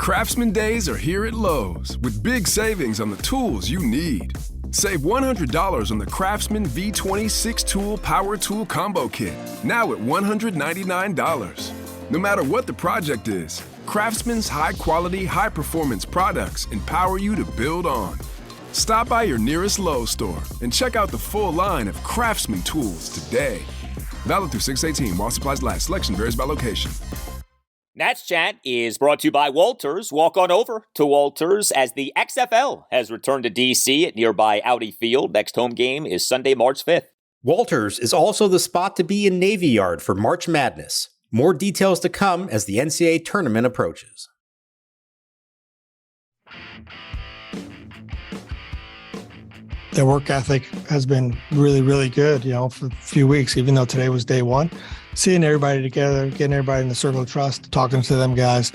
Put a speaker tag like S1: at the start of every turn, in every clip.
S1: Craftsman Days are here at Lowe's with big savings on the tools you need. Save $100 on the Craftsman V20 6-tool power tool combo kit, now at $199. No matter what the project is, Craftsman's high-quality, high-performance products empower you to build on. Stop by your nearest Lowe's store and check out the full line of Craftsman tools today. Valid through 6/18 while supplies last. Selection varies by location.
S2: Nats Chat is brought to you by Walters. Walk on over to Walters as the XFL has returned to D.C. at nearby Audi Field. Next home game is Sunday, March 5th.
S3: Walters is also the spot to be in Navy Yard for March Madness. More details to come as the NCAA tournament approaches.
S4: Their work ethic has been really, really good, for a few weeks, even though today was day one. Seeing everybody together, getting everybody in the circle of trust, talking to them guys,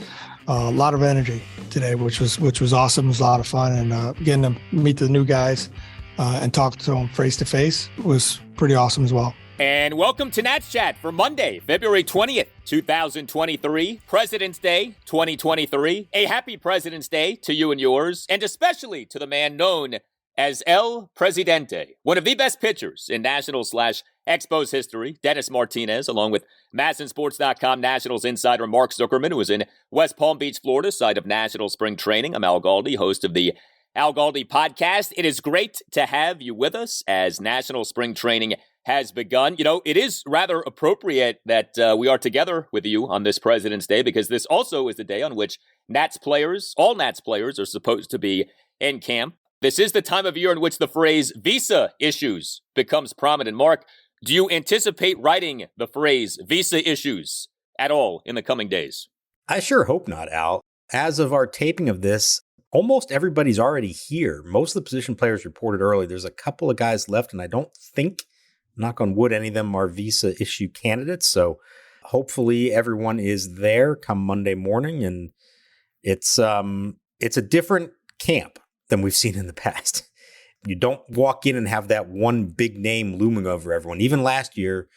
S4: a lot of energy today, which was awesome. It was a lot of fun, and getting to meet the new guys and talk to them face to face was pretty awesome as well.
S2: And welcome to Nats Chat for Monday, February 20th, 2023, President's Day 2023. A happy President's Day to you and yours, and especially to the man known as El Presidente, one of the best pitchers in Nationals/Expos history, Dennis Martinez, along with MASNsports.com Nationals insider Mark Zuckerman, who is in West Palm Beach, Florida, site of National Spring Training. I'm Al Galdi, host of the Al Galdi podcast. It is great to have you with us as National Spring Training has begun. It is rather appropriate that we are together with you on this President's Day, because this also is the day on which all Nats players are supposed to be in camp. This is the time of year in which the phrase visa issues becomes prominent. Mark, do you anticipate writing the phrase visa issues at all in the coming days?
S3: I sure hope not, Al. As of our taping of this, almost everybody's already here. Most of the position players reported early. There's a couple of guys left, and I don't think, knock on wood, any of them are visa issue candidates. So hopefully everyone is there come Monday morning, and it's a different camp than we've seen in the past. You don't walk in and have that one big name looming over everyone. Even last year,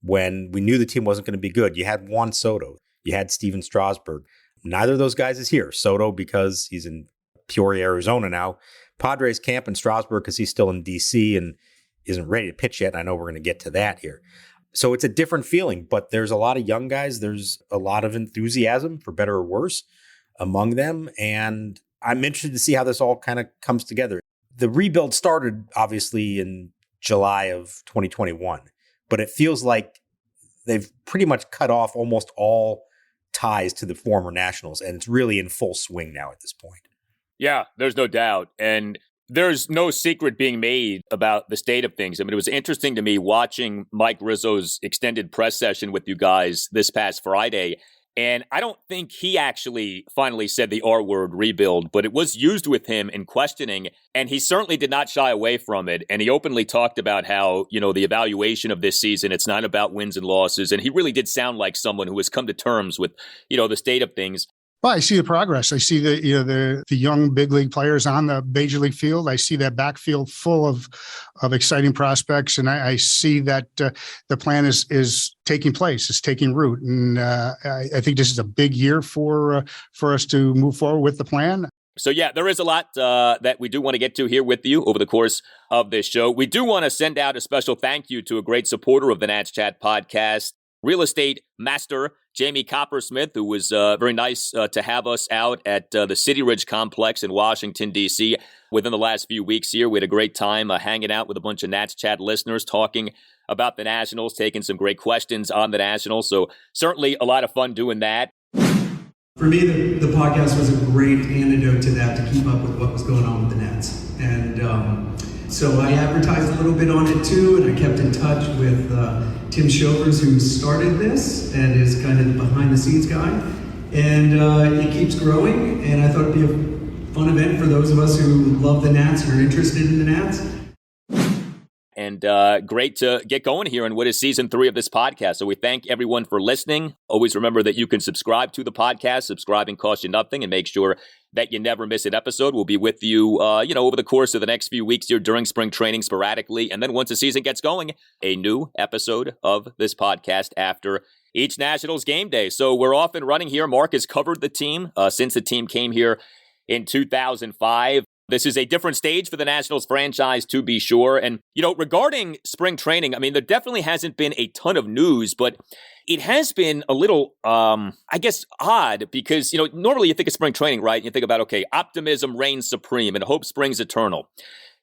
S3: when we knew the team wasn't going to be good, you had Juan Soto, you had Stephen Strasburg. Neither of those guys is here. Soto because he's in Peoria, Arizona now. Padres camp, and Strasburg because he's still in D.C. and isn't ready to pitch yet. I know we're going to get to that here. So it's a different feeling, but there's a lot of young guys. There's a lot of enthusiasm, for better or worse, among them. And I'm interested to see how this all kind of comes together. The rebuild started, obviously, in July of 2021, but it feels like they've pretty much cut off almost all ties to the former Nationals, and it's really in full swing now at this point.
S2: Yeah, there's no doubt. And there's no secret being made about the state of things. I mean, it was interesting to me watching Mike Rizzo's extended press session with you guys this past Friday. And I don't think he actually finally said the R word, rebuild, but it was used with him in questioning, and he certainly did not shy away from it. And he openly talked about how, the evaluation of this season, it's not about wins and losses. And he really did sound like someone who has come to terms with, the state of things.
S5: Well, I see the progress. I see the young big league players on the major league field. I see that backfield full of exciting prospects, and I see that the plan is taking place, is taking root, and I think this is a big year for us to move forward with the plan.
S2: So yeah, there is a lot that we do want to get to here with you over the course of this show. We do want to send out a special thank you to a great supporter of the Nats Chat podcast, real estate master Jamie Coppersmith, who was very nice to have us out at the City Ridge Complex in Washington, D.C. within the last few weeks here. We had a great time hanging out with a bunch of Nats Chat listeners, talking about the Nationals, taking some great questions on the Nationals. So certainly a lot of fun doing that.
S6: For me, the podcast was a great antidote to that, to keep up with what was going on with the Nats. And so I advertised a little bit on it too, and I kept in touch with Tim Shovers, who started this and is kind of the behind-the-scenes guy. And it keeps growing, and I thought it'd be a fun event for those of us who love the Nats and are interested in the Nats.
S2: And great to get going here in what is season 3 of this podcast. So we thank everyone for listening. Always remember that you can subscribe to the podcast. Subscribing costs you nothing, and make sure that you never miss an episode. We'll be with you, over the course of the next few weeks here during spring training sporadically. And then once the season gets going, a new episode of this podcast after each Nationals game day. So we're off and running here. Mark has covered the team since the team came here in 2005. This is a different stage for the Nationals franchise, to be sure. And, regarding spring training, I mean, there definitely hasn't been a ton of news, but it has been a little, odd because, normally you think of spring training, right? And you think about, okay, optimism reigns supreme and hope springs eternal.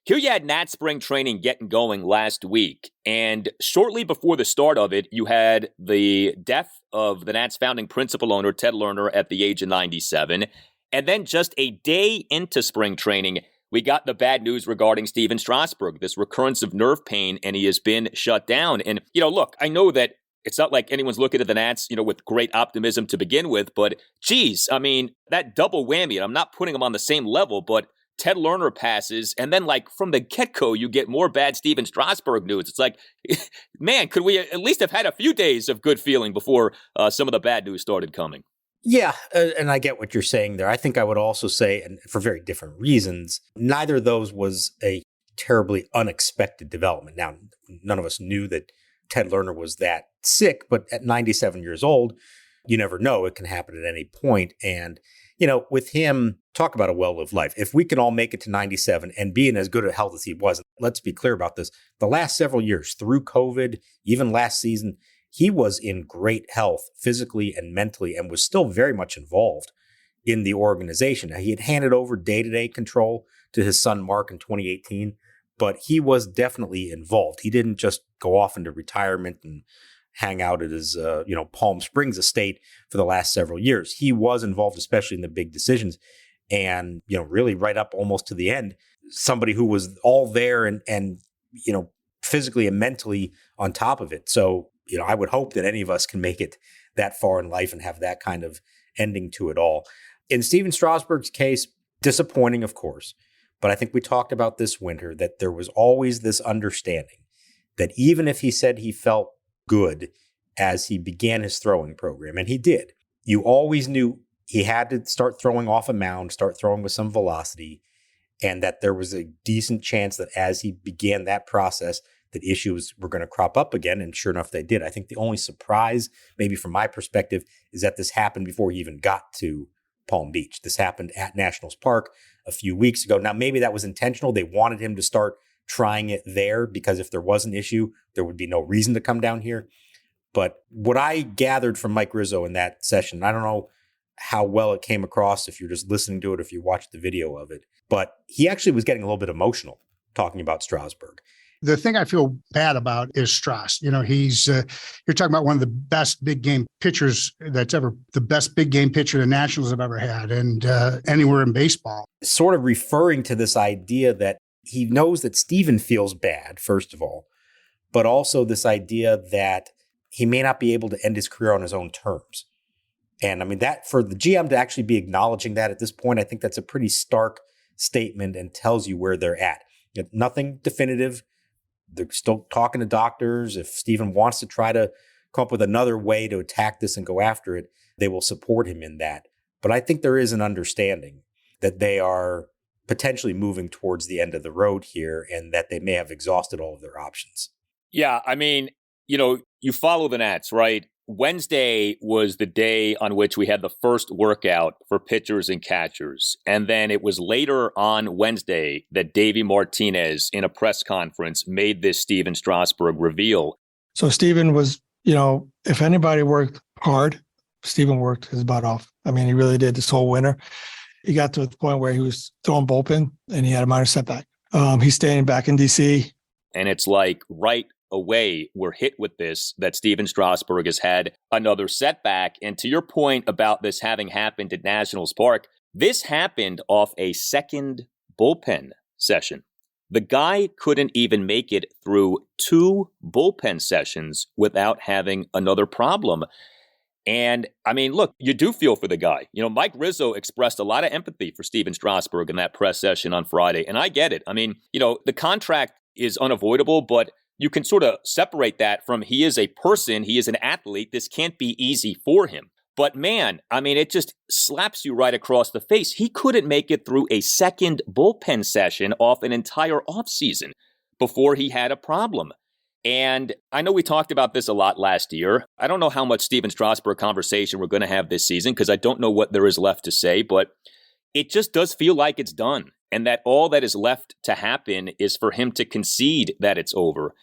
S2: Here you had Nats spring training getting going last week. And shortly before the start of it, you had the death of the Nats founding principal owner, Ted Lerner, at the age of 97. And then just a day into spring training, we got the bad news regarding Stephen Strasburg, this recurrence of nerve pain, and he has been shut down. And, look, I know that it's not like anyone's looking at the Nats, with great optimism to begin with, but geez, I mean, that double whammy, and I'm not putting them on the same level, but Ted Lerner passes, and then from the get-go, you get more bad Stephen Strasburg news. It's like, man, could we at least have had a few days of good feeling before some of the bad news started coming?
S3: Yeah, and I get what you're saying there. I think I would also say, and for very different reasons, neither of those was a terribly unexpected development. Now, none of us knew that Ted Lerner was that sick, but at 97 years old, you never know. It can happen at any point. And, with him, talk about a well-lived life. If we can all make it to 97 and be in as good a health as he was, let's be clear about this. The last several years, through COVID, even last season, he was in great health physically and mentally and was still very much involved in the organization. Now, he had handed over day-to-day control to his son, Mark, in 2018, but he was definitely involved. He didn't just go off into retirement and hang out at his, Palm Springs estate for the last several years. He was involved, especially in the big decisions and, really right up almost to the end, somebody who was all there and physically and mentally on top of it. So, I would hope that any of us can make it that far in life and have that kind of ending to it all. In Stephen Strasburg's case, disappointing, of course, but I think we talked about this winter that there was always this understanding that even if he said he felt good as he began his throwing program, and he did, you always knew he had to start throwing off a mound, start throwing with some velocity, and that there was a decent chance that as he began that process, that issues were going to crop up again, and sure enough, they did. I think the only surprise, maybe from my perspective, is that this happened before he even got to Palm Beach. This happened at Nationals Park a few weeks ago. Now, maybe that was intentional. They wanted him to start trying it there because if there was an issue, there would be no reason to come down here. But what I gathered from Mike Rizzo in that session, I don't know how well it came across if you're just listening to it, if you watched the video of it, but he actually was getting a little bit emotional talking about Strasburg.
S5: The thing I feel bad about is Strauss. He's, you're talking about one of the best big game pitchers the best big game pitcher the Nationals have ever had and anywhere in baseball.
S3: Sort of referring to this idea that he knows that Stephen feels bad, first of all, but also this idea that he may not be able to end his career on his own terms. And I mean, that for the GM to actually be acknowledging that at this point, I think that's a pretty stark statement and tells you where they're at. Nothing definitive. They're still talking to doctors. If Stephen wants to try to come up with another way to attack this and go after it, they will support him in that. But I think there is an understanding that they are potentially moving towards the end of the road here and that they may have exhausted all of their options.
S2: Yeah, I mean, you follow the Nats, right? Wednesday was the day on which we had the first workout for pitchers and catchers. And then it was later on Wednesday that Davey Martinez in a press conference made this Stephen Strasburg reveal.
S4: So Stephen was, if anybody worked hard, Stephen worked his butt off. I mean, he really did this whole winter. He got to the point where he was throwing bullpen and he had a minor setback. He's staying back in DC.
S2: And it's like right away, we're hit with this, that Stephen Strasburg has had another setback. And to your point about this having happened at Nationals Park, this happened off a second bullpen session. The guy couldn't even make it through 2 bullpen sessions without having another problem. And I mean, look, you do feel for the guy. Mike Rizzo expressed a lot of empathy for Stephen Strasburg in that press session on Friday. And I get it. I mean, the contract is unavoidable, but you can sort of separate that from he is a person, he is an athlete. This can't be easy for him. But man, I mean, it just slaps you right across the face. He couldn't make it through a second bullpen session off an entire offseason before he had a problem. And I know we talked about this a lot last year. I don't know how much Stephen Strasburg conversation we're going to have this season because I don't know what there is left to say, but it just does feel like it's done. And that all that is left to happen is for him to concede that it's over.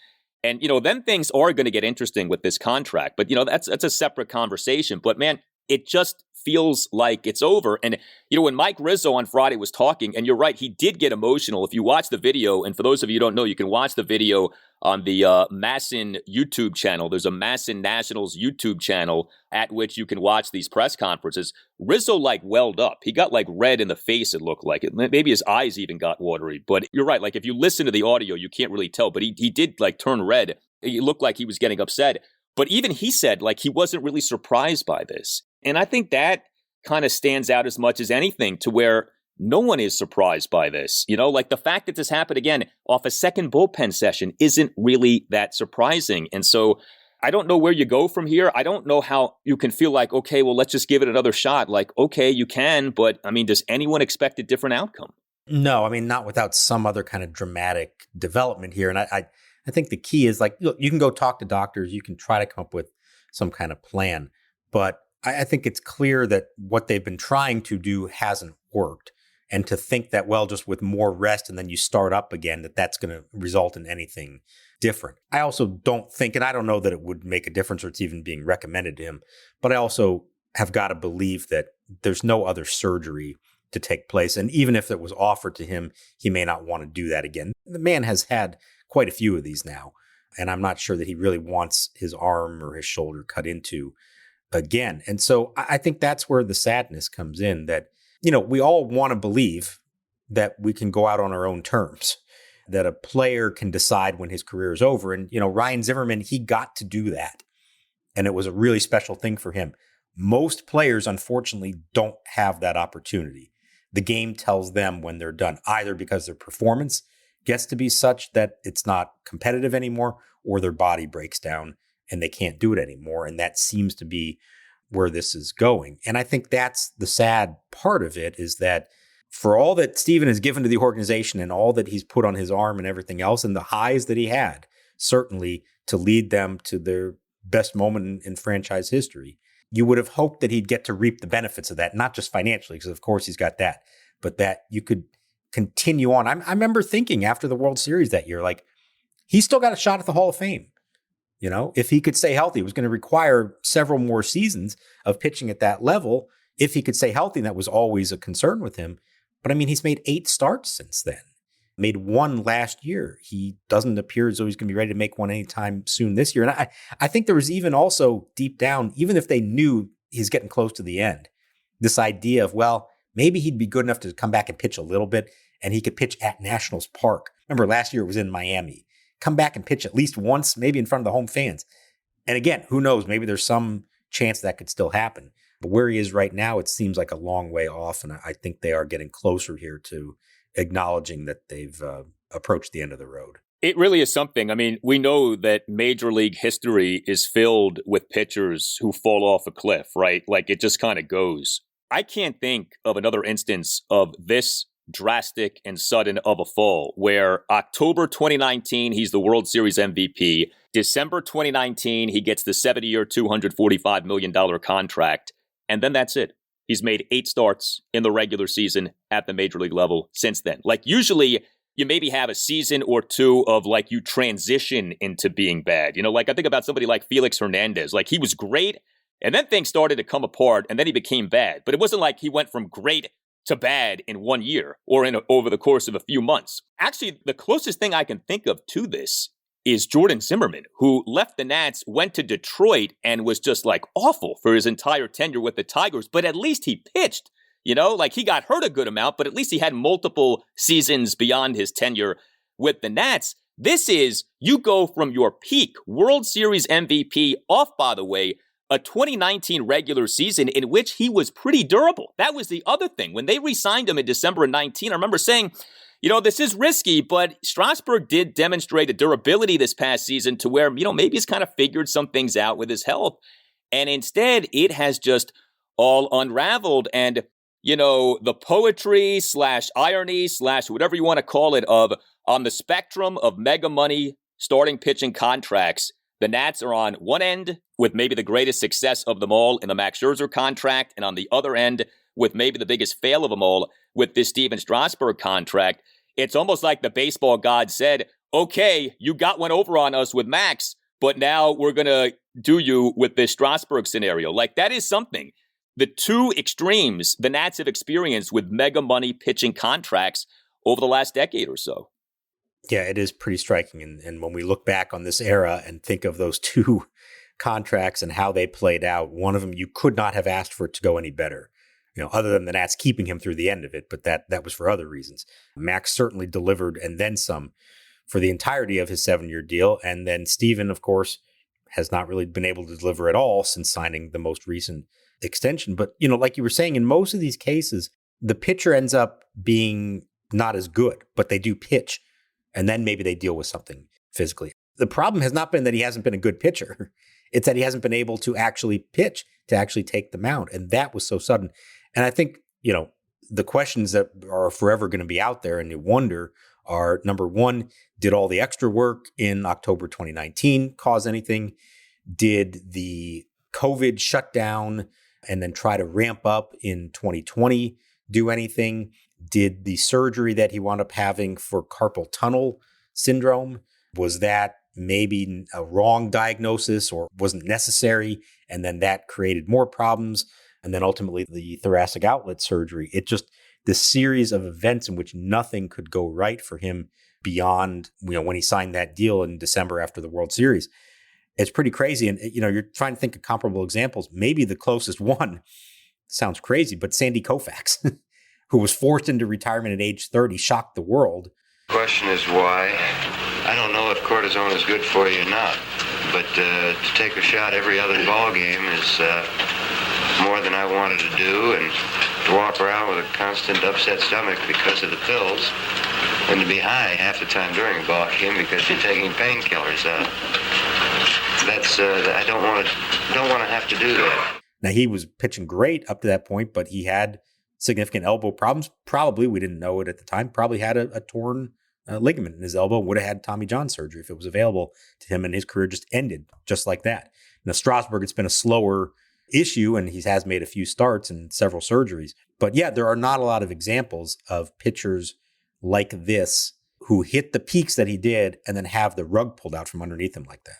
S2: And, then things are going to get interesting with this contract. But, that's a separate conversation. But, man, it just feels like it's over. And, when Mike Rizzo on Friday was talking, and you're right, he did get emotional. If you watch the video, and for those of you who don't know, you can watch the video on the Masson YouTube channel. There's a Masson Nationals YouTube channel at which you can watch these press conferences. Rizzo welled up. He got red in the face, it looked like. Maybe his eyes even got watery. But you're right. If you listen to the audio, you can't really tell. But he did turn red. It looked like he was getting upset. But even he said he wasn't really surprised by this. And I think that kind of stands out as much as anything to where no one is surprised by this. The fact that this happened again off a second bullpen session isn't really that surprising. And so I don't know where you go from here. I don't know how you can feel okay, well, let's just give it another shot. Okay, you can, but does anyone expect a different outcome?
S3: No, not without some other kind of dramatic development here. And I think the key is you can go talk to doctors. You can try to come up with some kind of plan. But I think it's clear that what they've been trying to do hasn't worked. And to think that, well, just with more rest and then you start up again, that's going to result in anything different. I also don't think, and I don't know that it would make a difference or it's even being recommended to him, but I also have got to believe that there's no other surgery to take place. And even if it was offered to him, he may not want to do that again. The man has had quite a few of these now, and I'm not sure that he really wants his arm or his shoulder cut into again. And so I think that's where the sadness comes in, that we all want to believe that we can go out on our own terms, that a player can decide when his career is over. And, Ryan Zimmerman, he got to do that. And it was a really special thing for him. Most players, unfortunately, don't have that opportunity. The game tells them when they're done, either because their performance gets to be such that it's not competitive anymore, or their body breaks down and they can't do it anymore. And that seems to be where this is going. And I think that's the sad part of it, is that for all that Stephen has given to the organization and all that he's put on his arm and everything else, and the highs that he had, certainly to lead them to their best moment in franchise history, you would have hoped that he'd get to reap the benefits of that, not just financially, because of course he's got that, but that you could continue on. I remember thinking after the World Series that year, he's still got a shot at the Hall of Fame. If he could stay healthy, it was going to require several more seasons of pitching at that level. If he could stay healthy, and that was always a concern with him. But he's made 8 starts since then, made 1 last year. He doesn't appear as though he's going to be ready to make one anytime soon this year. And I think there was even also deep down, even if they knew he's getting close to the end, this idea of, well, maybe he'd be good enough to come back and pitch a little bit, and he could pitch at Nationals Park. Remember last year it was in Miami. Come back and pitch at least once, maybe in front of the home fans. And again, who knows? Maybe there's some chance that could still happen. But where he is right now, it seems like a long way off. And I think they are getting closer here to acknowledging that they've approached the end of the road.
S2: It really is something. We know that Major League history is filled with pitchers who fall off a cliff, right? It just kind of goes. I can't think of another instance of this drastic and sudden of a fall, where October 2019, he's the World Series MVP. December 2019, he gets the 70-year, $245 million contract. And then that's it. He's made 8 starts in the regular season at the major league level since then. Usually you maybe have a season or two of you transition into being bad. I think about somebody like Felix Hernandez. He was great, and then things started to come apart, and then he became bad. But it wasn't like he went from great to bad in 1 year or over the course of a few months. Actually, the closest thing I can think of to this is Jordan Zimmerman, who left the Nats, went to Detroit, and was just awful for his entire tenure with the Tigers. But at least he pitched, he got hurt a good amount, but at least he had multiple seasons beyond his tenure with the Nats. This is, you go from your peak World Series MVP off, by the way, a 2019 regular season in which he was pretty durable. That was the other thing. When they re-signed him in December of 19, I remember saying, this is risky, but Strasburg did demonstrate a durability this past season to where, maybe he's kind of figured some things out with his health. And instead, it has just all unraveled. And, the poetry / irony / whatever you want to call it of on the spectrum of mega money starting pitching contracts, the Nats are on one end with maybe the greatest success of them all in the Max Scherzer contract, and on the other end with maybe the biggest fail of them all with this Stephen Strasburg contract. It's almost like the baseball god said, okay, you got one over on us with Max, but now we're going to do you with this Strasburg scenario. Like, that is something. The two extremes the Nats have experienced with mega money pitching contracts over the last decade or so.
S3: Yeah, it is pretty striking. And when we look back on this era and think of those two contracts and how they played out, one of them you could not have asked for it to go any better, other than the Nats keeping him through the end of it. But that was for other reasons. Max certainly delivered and then some for the entirety of his 7-year deal. And then Stephen, of course, has not really been able to deliver at all since signing the most recent extension. But, like you were saying, in most of these cases, the pitcher ends up being not as good, but they do pitch. And then maybe they deal with something physically. The problem has not been that he hasn't been a good pitcher. It's that he hasn't been able to actually pitch, to actually take the mound. And that was so sudden. And I think, the questions that are forever going to be out there and you wonder are, number one, did all the extra work in October 2019 cause anything? Did the COVID shutdown and then try to ramp up in 2020 do anything? Did the surgery that he wound up having for carpal tunnel syndrome, was that maybe a wrong diagnosis or wasn't necessary? And then that created more problems. And then ultimately the thoracic outlet surgery. It just, this series of events in which nothing could go right for him beyond, when he signed that deal in December after the World Series. It's pretty crazy. And, you're trying to think of comparable examples. Maybe the closest one, sounds crazy, but Sandy Koufax, who was forced into retirement at age 30, shocked the world.
S7: The question is why. I don't know if cortisone is good for you or not, but to take a shot every other ball game is more than I wanted to do, and to walk around with a constant upset stomach because of the pills, and to be high half the time during a ball game because you're taking painkillers. I don't want to have to do that.
S3: Now, he was pitching great up to that point, but he had significant elbow problems. Probably, we didn't know it at the time, probably had a torn ligament in his elbow, would have had Tommy John surgery if it was available to him, and his career just ended just like that. Now, Strasburg, it's been a slower issue, and he has made a few starts and several surgeries. But yeah, there are not a lot of examples of pitchers like this who hit the peaks that he did and then have the rug pulled out from underneath him like that.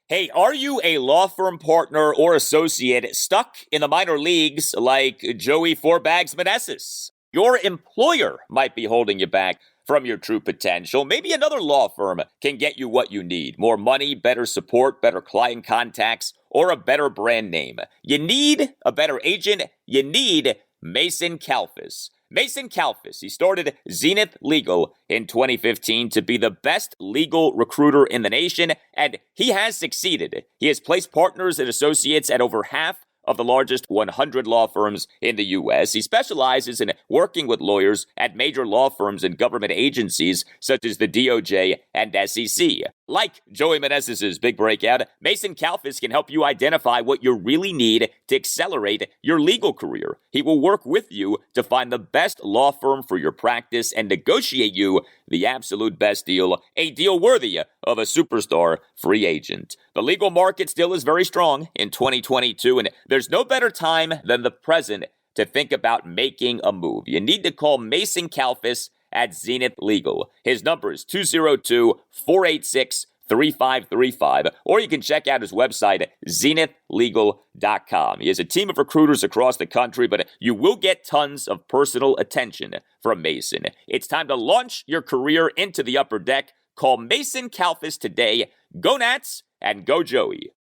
S2: Hey, are you a law firm partner or associate stuck in the minor leagues like Joey Fourbags Meneses? Your employer might be holding you back from your true potential. Maybe another law firm can get you what you need. More money, better support, better client contacts, or a better brand name. You need a better agent. You need Mason Kalfas. Mason Kalfas, he started Zenith Legal in 2015 to be the best legal recruiter in the nation, and he has succeeded. He has placed partners and associates at over half of the largest 100 law firms in the U.S. He specializes in working with lawyers at major law firms and government agencies such as the DOJ and SEC. Like Joey Meneses' big breakout, Mason Kalfas can help you identify what you really need to accelerate your legal career. He will work with you to find the best law firm for your practice and negotiate you the absolute best deal, a deal worthy of a superstar free agent. The legal market still is very strong in 2022, and there's no better time than the present to think about making a move. You need to call Mason Kalfas at Zenith Legal. His number is 202-486-3535, or you can check out his website at zenithlegal.com. He has a team of recruiters across the country, but you will get tons of personal attention from Mason. It's time to launch your career into the upper deck. Call Mason Kalfas today. Go Nats and go Joey.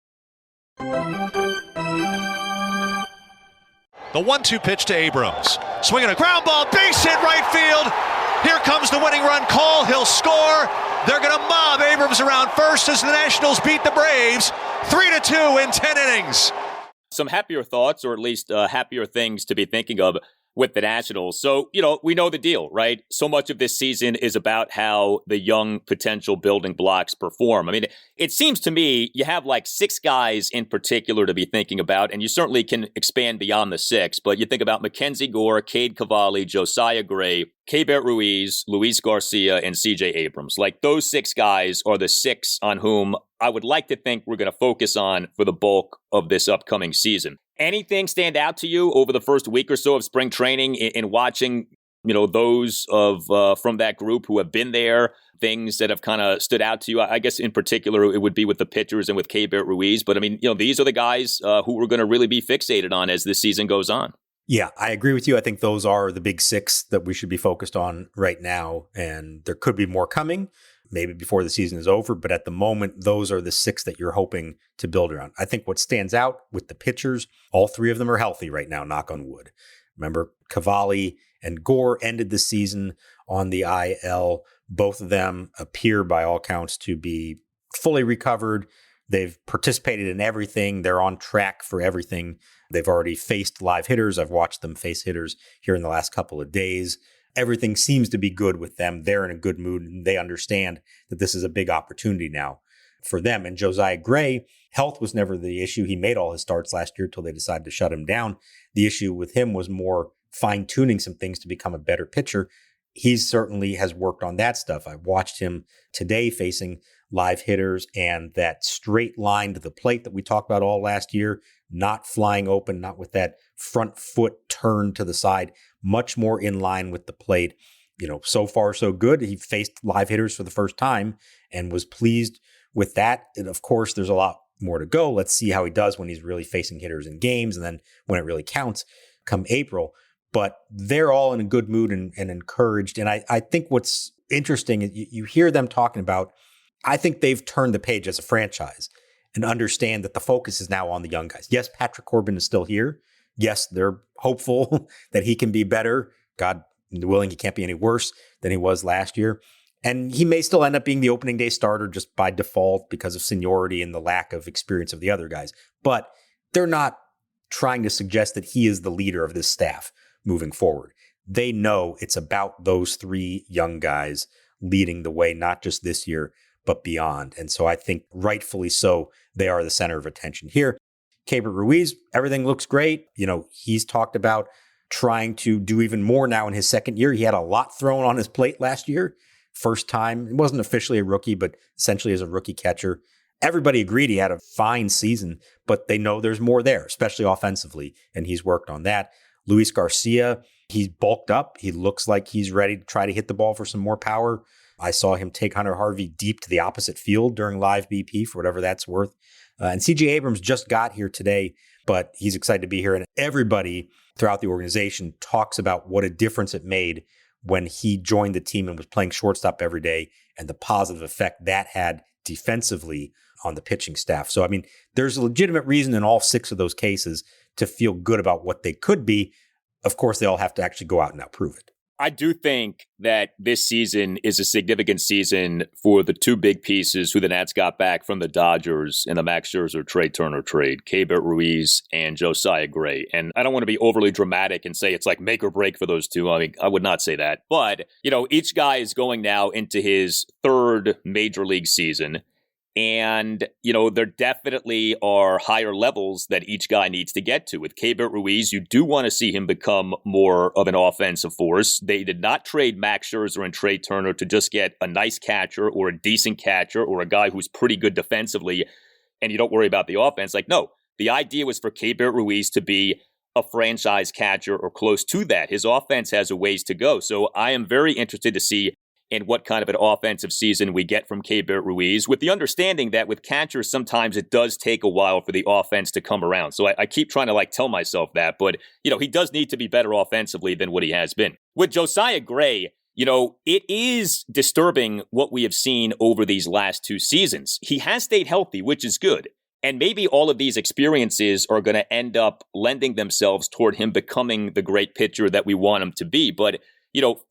S8: The 1-2 pitch to Abrams. Swinging a ground ball, base hit right field. Here comes the winning run call. He'll score. They're going to mob Abrams around first as the Nationals beat the Braves 3-2 in 10 innings.
S2: Some happier thoughts, or at least happier things to be thinking of with the Nationals. So, we know the deal, right? So much of this season is about how the young potential building blocks perform. I mean, it seems to me you have like 6 guys in particular to be thinking about, and you certainly can expand beyond the 6, but you think about Mackenzie Gore, Cade Cavalli, Josiah Gray, Keibert Ruiz, Luis Garcia, and CJ Abrams. Like, those 6 guys are the 6 on whom I would like to think we're going to focus on for the bulk of this upcoming season. Anything stand out to you over the first week or so of spring training in watching, those of from that group who have been there, things that have kind of stood out to you? I guess in particular, it would be with the pitchers and with Keibert Ruiz. But I mean, these are the guys who we're going to really be fixated on as this season goes on.
S3: Yeah, I agree with you. I think those are the big 6 that we should be focused on right now. And there could be more coming, maybe before the season is over. But at the moment, those are the 6 that you're hoping to build around. I think what stands out with the pitchers, all 3 of them are healthy right now, knock on wood. Remember, Cavalli and Gore ended the season on the IL. Both of them appear by all counts to be fully recovered. They've participated in everything. They're on track for everything. They've already faced live hitters. I've watched them face hitters here in the last couple of days. Everything seems to be good with them. They're in a good mood, and they understand that this is a big opportunity now for them. And Josiah Gray, health was never the issue. He made all his starts last year until they decided to shut him down. The issue with him was more fine-tuning some things to become a better pitcher. He certainly has worked on that stuff. I watched him today facing live hitters, and that straight line to the plate that we talked about all last year, not flying open, not with that front foot turn to the side, much more in line with the plate. So far so good. He faced live hitters for the first time and was pleased with that. And of course, there's a lot more to go. Let's see how he does when he's really facing hitters in games, and then when it really counts come April. But they're all in a good mood and encouraged. And I think what's interesting is you hear them talking about, I think they've turned the page as a franchise and understand that the focus is now on the young guys. Yes, Patrick Corbin is still here. Yes, they're hopeful that he can be better. God willing, he can't be any worse than he was last year. And he may still end up being the opening day starter just by default because of seniority and the lack of experience of the other guys. But they're not trying to suggest that he is the leader of this staff moving forward. They know it's about those 3 young guys leading the way, not just this year, but beyond. And so I think rightfully so, they are the center of attention here. Keibert Ruiz, everything looks great. He's talked about trying to do even more now in his second year. He had a lot thrown on his plate last year. First time, it wasn't officially a rookie, but essentially as a rookie catcher. Everybody agreed he had a fine season, but they know there's more there, especially offensively, and he's worked on that. Luis Garcia, he's bulked up. He looks like he's ready to try to hit the ball for some more power. I saw him take Hunter Harvey deep to the opposite field during live BP for whatever that's worth. And CJ Abrams just got here today, but he's excited to be here. And everybody throughout the organization talks about what a difference it made when he joined the team and was playing shortstop every day and the positive effect that had defensively on the pitching staff. So, I mean, there's a legitimate reason in all 6 of those cases to feel good about what they could be. Of course, they all have to actually go out and now prove it.
S2: I do think that this season is a significant season for the 2 big pieces who the Nats got back from the Dodgers in the Max Scherzer, Trey Turner trade, Keibert Ruiz and Josiah Gray. And I don't want to be overly dramatic and say it's like make or break for those 2. I mean, I would not say that. But, each guy is going now into his 3rd major league season. And, there definitely are higher levels that each guy needs to get to. With Keibert Ruiz, you do want to see him become more of an offensive force. They did not trade Max Scherzer and Trey Turner to just get a nice catcher or a decent catcher or a guy who's pretty good defensively, and you don't worry about the offense. Like, no, the idea was for Keibert Ruiz to be a franchise catcher or close to that. His offense has a ways to go. So I am very interested to see in what kind of an offensive season we get from Keibert Ruiz, with the understanding that with catchers, sometimes it does take a while for the offense to come around. So I keep trying to tell myself that, but he does need to be better offensively than what he has been. With Josiah Gray, it is disturbing what we have seen over these last 2 seasons. He has stayed healthy, which is good. And maybe all of these experiences are going to end up lending themselves toward him becoming the great pitcher that we want him to be. But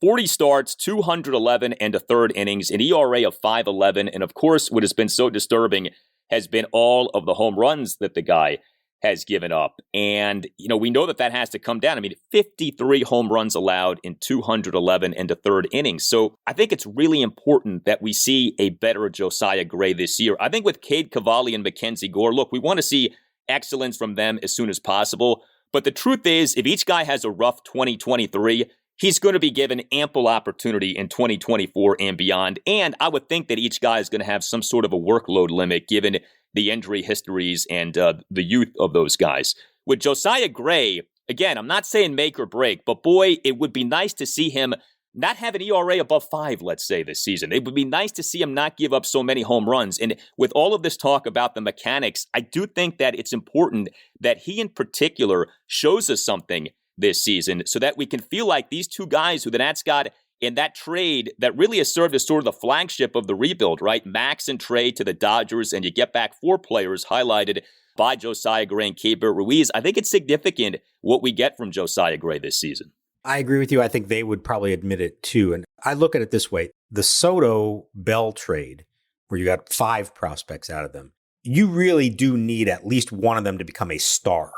S2: 40 starts, 211 and a third innings, an ERA of 5.11. And of course, what has been so disturbing has been all of the home runs that the guy has given up. And, we know that has to come down. 53 home runs allowed in 211 into third innings. So I think it's really important that we see a better Josiah Gray this year. I think with Cade Cavalli and Mackenzie Gore, look, we want to see excellence from them as soon as possible. But the truth is, if each guy has a rough 2023, he's going to be given ample opportunity in 2024 and beyond. And I would think that each guy is going to have some sort of a workload limit given the injury histories and the youth of those guys. With Josiah Gray, again, I'm not saying make or break, but boy, it would be nice to see him not have an ERA above 5, let's say, this season. It would be nice to see him not give up so many home runs. And with all of this talk about the mechanics, I do think that it's important that he in particular shows us something this season so that we can feel like these two guys who the Nats got in that trade that really has served as sort of the flagship of the rebuild, right? Max and Trey to the Dodgers, and you get back 4 players highlighted by Josiah Gray and Keibert Ruiz. I think it's significant what we get from Josiah Gray this season.
S3: I agree with you. I think they would probably admit it too. And I look at it this way. The Soto-Bell trade, where you got 5 prospects out of them, you really do need at least one of them to become a star.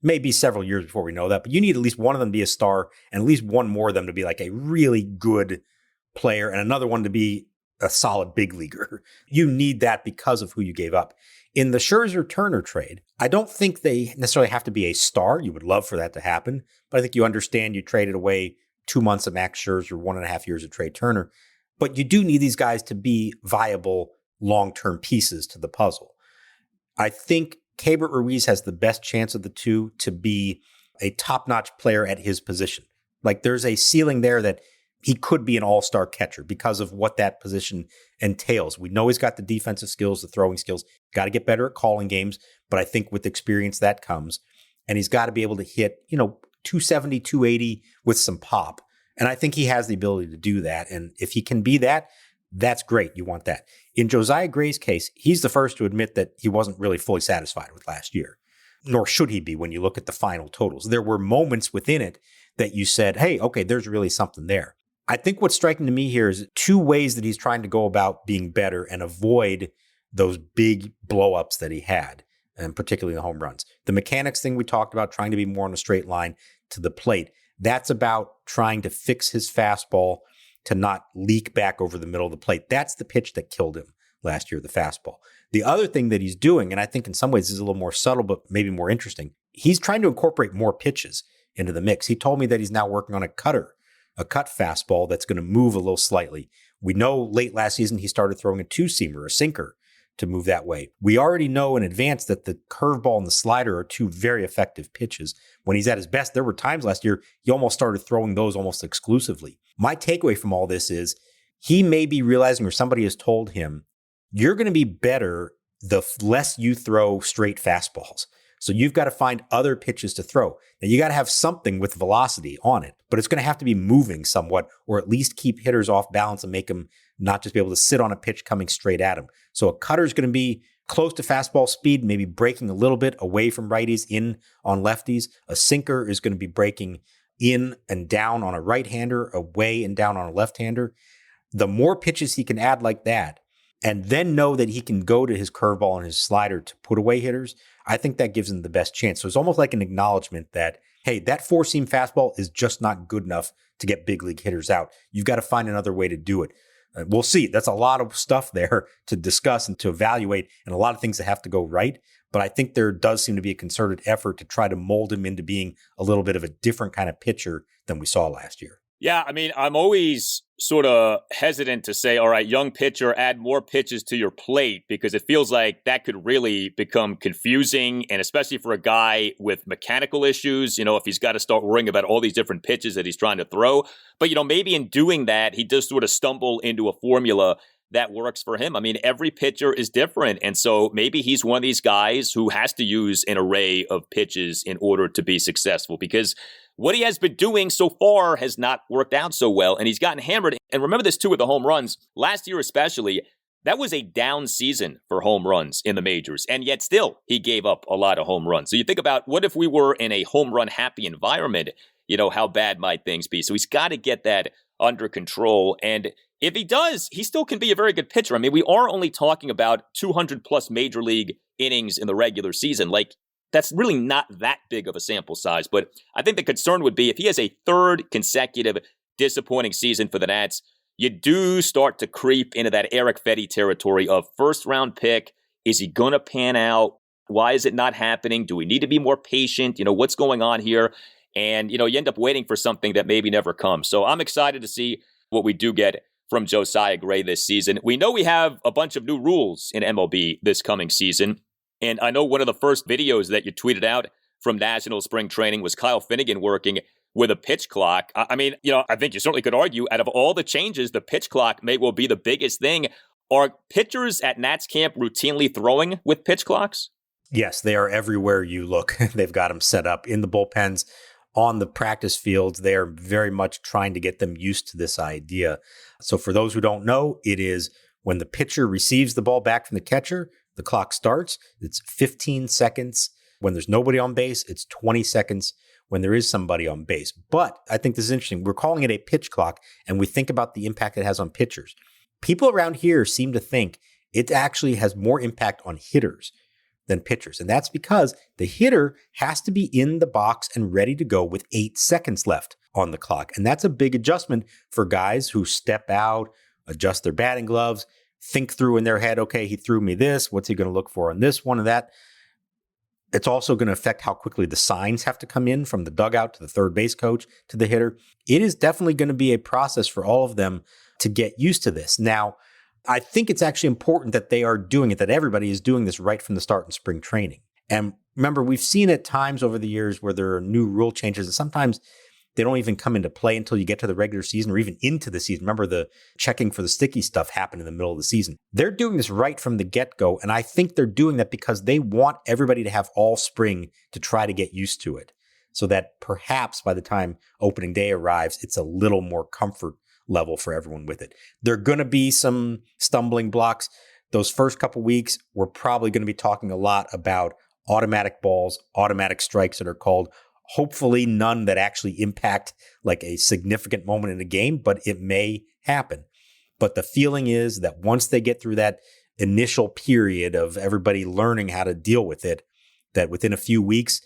S3: Maybe several years before we know that, but you need at least one of them to be a star and at least one more of them to be like a really good player and another one to be a solid big leaguer. You need that because of who you gave up. In the Scherzer-Turner trade, I don't think they necessarily have to be a star. You would love for that to happen, but I think you understand you traded away 2 months of Max Scherzer, 1.5 years of Trey Turner, but you do need these guys to be viable long-term pieces to the puzzle. I think Keibert Ruiz has the best chance of the two to be a top-notch player at his position. Like there's a ceiling there that he could be an all-star catcher because of what that position entails. We know he's got the defensive skills, the throwing skills, got to get better at calling games, but I think with experience that comes. And he's got to be able to hit, 270, 280 with some pop. And I think he has the ability to do that. And if he can be that, that's great. You want that. In Josiah Gray's case, he's the first to admit that he wasn't really fully satisfied with last year, nor should he be when you look at the final totals. There were moments within it that you said, hey, okay, there's really something there. I think what's striking to me here is 2 ways that he's trying to go about being better and avoid those big blow-ups that he had, and particularly the home runs. The mechanics thing we talked about, trying to be more on a straight line to the plate, that's about trying to fix his fastball to not leak back over the middle of the plate. That's the pitch that killed him last year, the fastball. The other thing that he's doing, and I think in some ways is a little more subtle, but maybe more interesting, he's trying to incorporate more pitches into the mix. He told me that he's now working on a cut fastball that's going to move a little slightly. We know late last season he started throwing a 2-seamer, a sinker, to move that way. We already know in advance that the curveball and the slider are 2 very effective pitches. When he's at his best, there were times last year he almost started throwing those almost exclusively. My takeaway from all this is he may be realizing, or somebody has told him, you're going to be better the less you throw straight fastballs. So you've got to find other pitches to throw. Now you got to have something with velocity on it, but it's going to have to be moving somewhat, or at least keep hitters off balance and make them not just be able to sit on a pitch coming straight at them. So a cutter is going to be close to fastball speed, maybe breaking a little bit away from righties, in on lefties. A sinker is going to be breaking in and down on a right-hander, away and down on a left-hander. The more pitches he can add like that, and then know that he can go to his curveball and his slider to put away hitters, I think that gives him the best chance. So it's almost like an acknowledgement that, hey, that 4-seam fastball is just not good enough to get big league hitters out. You've got to find another way to do it. We'll see. That's a lot of stuff there to discuss and to evaluate, and a lot of things that have to go right. But I think there does seem to be a concerted effort to try to mold him into being a little bit of a different kind of pitcher than we saw last year.
S2: Yeah, I'm always sort of hesitant to say, all right, young pitcher, add more pitches to your plate, because it feels like that could really become confusing. And especially for a guy with mechanical issues, if he's got to start worrying about all these different pitches that he's trying to throw. But, maybe in doing that, he does sort of stumble into a formula that works for him. Every pitcher is different. And so maybe he's one of these guys who has to use an array of pitches in order to be successful, because what he has been doing so far has not worked out so well, and he's gotten hammered. And remember this, too, with the home runs. Last year especially, that was a down season for home runs in the majors, and yet still he gave up a lot of home runs. So you think about, what if we were in a home run-happy environment? How bad might things be? So he's got to get that under control, and if he does, he still can be a very good pitcher. We are only talking about 200-plus major league innings in the regular season. that's really not that big of a sample size. But I think the concern would be if he has a third consecutive disappointing season for the Nats, you do start to creep into that Eric Fedde territory of first-round pick. Is he going to pan out? Why is it not happening? Do we need to be more patient? What's going on here? And, you end up waiting for something that maybe never comes. So I'm excited to see what we do get from Josiah Gray this season. We know we have a bunch of new rules in MLB this coming season. And I know one of the first videos that you tweeted out from National Spring Training was Kyle Finnegan working with a pitch clock. I mean, I think you certainly could argue out of all the changes, the pitch clock may well be the biggest thing. Are pitchers at Nats camp routinely throwing with pitch clocks?
S3: Yes, they are everywhere you look. They've got them set up in the bullpens, on the practice fields. They are very much trying to get them used to this idea. So for those who don't know, it is when the pitcher receives the ball back from the catcher, the clock starts. It's 15 seconds. When there's nobody on base, it's 20 seconds when there is somebody on base. But I think this is interesting. We're calling it a pitch clock, and we think about the impact it has on pitchers. People around here seem to think it actually has more impact on hitters than pitchers. And that's because the hitter has to be in the box and ready to go with 8 seconds left on the clock. And that's a big adjustment for guys who step out, adjust their batting gloves, think through in their head, okay, he threw me this. What's he going to look for on this one and that? It's also going to affect how quickly the signs have to come in from the dugout to the third base coach to the hitter. It is definitely going to be a process for all of them to get used to this. Now, I think it's actually important that they are doing it, that everybody is doing this right from the start in spring training. And remember, we've seen at times over the years where there are new rule changes, and sometimes they don't even come into play until you get to the regular season or even into the season. Remember, the checking for the sticky stuff happened in the middle of the season. They're doing this right from the get-go, and I think they're doing that because they want everybody to have all spring to try to get used to it, so that perhaps by the time opening day arrives, it's a little more comfort level for everyone with it. There are going to be some stumbling blocks. Those first couple weeks, we're probably going to be talking a lot about automatic balls, automatic strikes that are called. Hopefully none that actually impact like a significant moment in a game, but it may happen. But the feeling is that once they get through that initial period of everybody learning how to deal with it, that within a few weeks,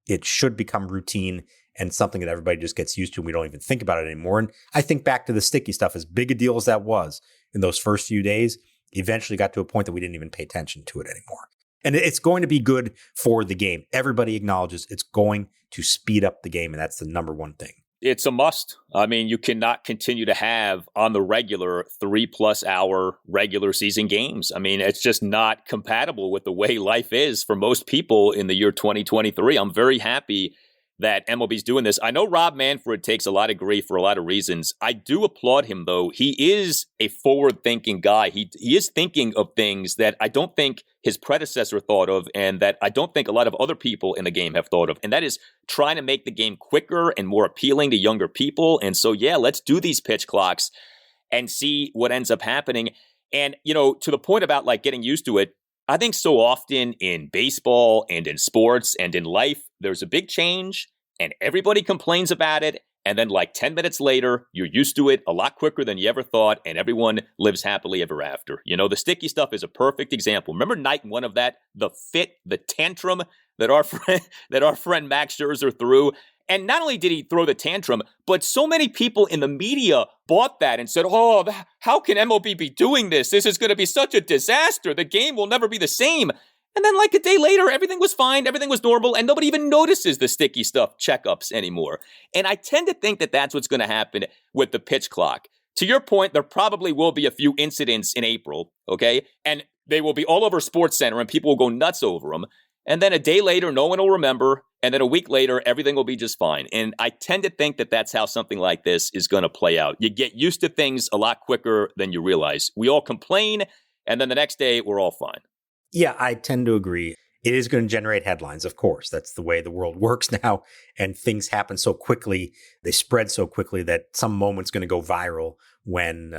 S3: it should become routine and something that everybody just gets used to, and we don't even think about it anymore. And I think back to the sticky stuff, as big a deal as that was in those first few days, eventually got to a point that we didn't even pay attention to it anymore. And it's going to be good for the game. Everybody acknowledges it's going to speed up the game, and that's the number one thing.
S2: It's a must. I mean, you cannot continue to have on the regular 3+ hour regular season games. I mean, it's just not compatible with the way life is for most people in the year 2023. I'm very happy that MLB's doing this. I know Rob Manfred takes a lot of grief for a lot of reasons. I do applaud him, though. He is a forward-thinking guy. He is thinking of things that I don't think his predecessor thought of, and that I don't think a lot of other people in the game have thought of. And that is trying to make the game quicker and more appealing to younger people. And so, yeah, let's do these pitch clocks and see what ends up happening. And, to the point about like getting used to it, I think so often in baseball and in sports and in life, there's a big change and everybody complains about it. And then like 10 minutes later, you're used to it a lot quicker than you ever thought. And everyone lives happily ever after. The sticky stuff is a perfect example. Remember night one of that, the tantrum that our friend Max Scherzer threw. And not only did he throw the tantrum, but so many people in the media bought that and said, oh, how can MLB be doing this? This is going to be such a disaster. The game will never be the same. And then like a day later, everything was fine. Everything was normal. And nobody even notices the sticky stuff checkups anymore. And I tend to think that that's what's going to happen with the pitch clock. To your point, there probably will be a few incidents in April, okay? And they will be all over SportsCenter and people will go nuts over them. And then a day later, no one will remember. And then a week later, everything will be just fine. And I tend to think that that's how something like this is going to play out. You get used to things a lot quicker than you realize. We all complain, and then the next day, we're all fine.
S3: Yeah, I tend to agree. It is going to generate headlines, of course. That's the way the world works now. And things happen so quickly, they spread so quickly that some moment's going to go viral when